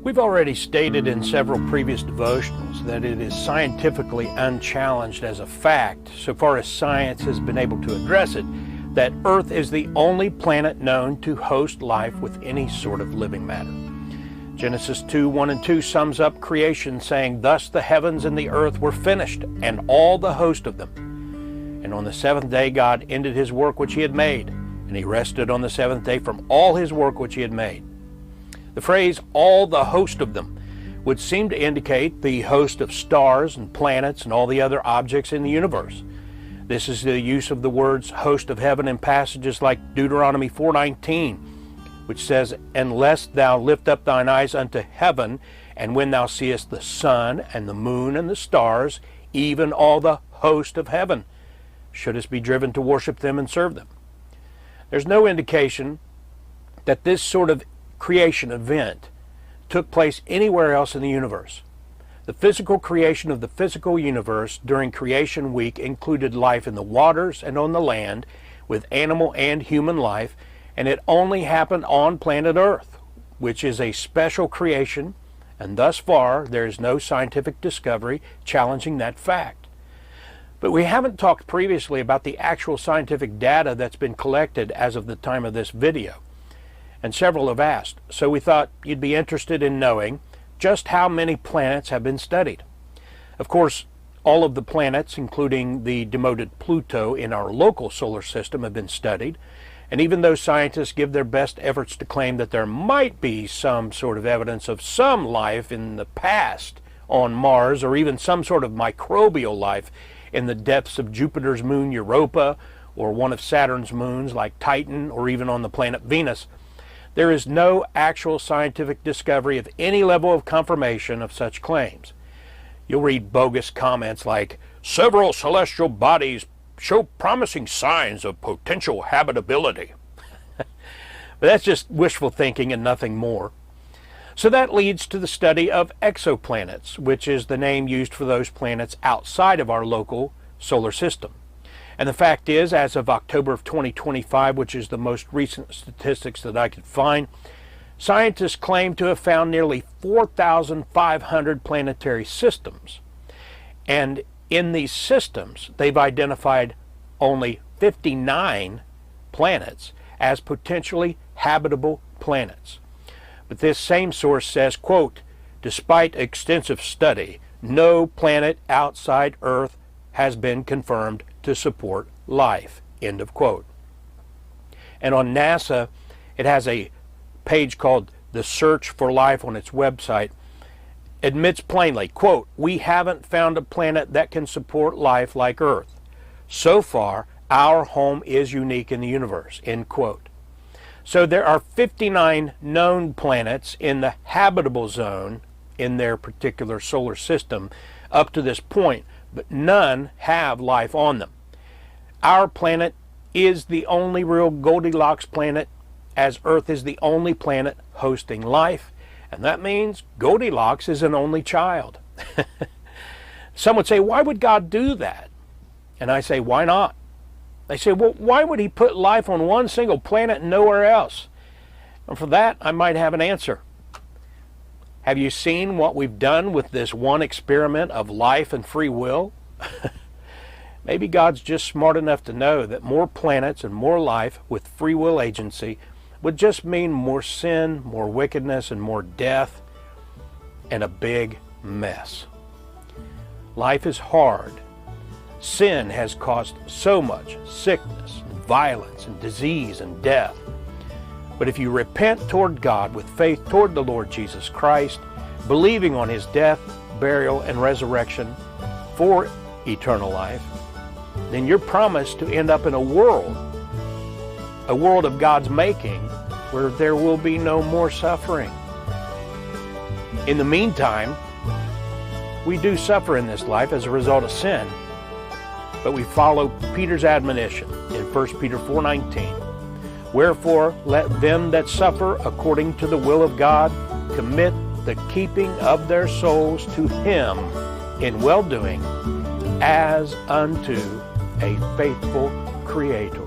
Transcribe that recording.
We've already stated in several previous devotionals that it is scientifically unchallenged as a fact, so far as science has been able to address it, that Earth is the only planet known to host life with any sort of living matter. Genesis 2:1 and 2 sums up creation saying, "Thus the heavens and the earth were finished, and all the host of them. And on the seventh day God ended his work which he had made, and he rested on the seventh day from all his work which he had made." The phrase, "all the host of them," would seem to indicate the host of stars and planets and all the other objects in the universe. This is the use of the words host of heaven in passages like Deuteronomy 4:19, which says, "Unless thou lift up thine eyes unto heaven, and when thou seest the sun and the moon and the stars, even all the host of heaven, shouldest be driven to worship them and serve them." There's no indication that this sort of creation event took place anywhere else in the universe. The physical creation of the physical universe during creation week included life in the waters and on the land, with animal and human life, and it only happened on planet Earth, which is a special creation, and thus far there is no scientific discovery challenging that fact. But we haven't talked previously about the actual scientific data that's been collected as of the time of this video, and several have asked, so we thought you'd be interested in knowing just how many planets have been studied. Of course, all of the planets, including the demoted Pluto in our local solar system, have been studied, and even though scientists give their best efforts to claim that there might be some sort of evidence of some life in the past on Mars, or even some sort of microbial life in the depths of Jupiter's moon Europa, or one of Saturn's moons like Titan, or even on the planet Venus, there is no actual scientific discovery of any level of confirmation of such claims. You'll read bogus comments like, "Several celestial bodies show promising signs of potential habitability." But that's just wishful thinking and nothing more. So that leads to the study of exoplanets, which is the name used for those planets outside of our local solar system. And the fact is, as of October of 2025, which is the most recent statistics that I could find, scientists claim to have found nearly 4,500 planetary systems. And in these systems, they've identified only 59 planets as potentially habitable planets. But this same source says, quote, "Despite extensive study, no planet outside Earth has been confirmed to support life," end of quote. And on NASA, it has a page called The Search for Life on its website, admits plainly, quote, "We haven't found a planet that can support life like Earth. So far, our home is unique in the universe," end quote. So there are 59 known planets in the habitable zone in their particular solar system up to this point, but none have life on them. Our planet is the only real Goldilocks planet, as Earth is the only planet hosting life, and that means Goldilocks is an only child. Some would say, why would God do that? And I say, why not? They say, well, why would he put life on one single planet and nowhere else? And for that, I might have an answer. Have you seen what we've done with this one experiment of life and free will? Maybe God's just smart enough to know that more planets and more life with free will agency would just mean more sin, more wickedness, and more death, and a big mess. Life is hard. Sin has caused so much sickness, and violence, and disease, and death. But if you repent toward God with faith toward the Lord Jesus Christ, believing on his death, burial, and resurrection for eternal life, then you're promised to end up in a world of God's making, where there will be no more suffering. In the meantime, we do suffer in this life as a result of sin, but we follow Peter's admonition in 1 Peter 4:19. "Wherefore let them that suffer according to the will of God commit the keeping of their souls to him in well-doing, as unto a faithful Creator."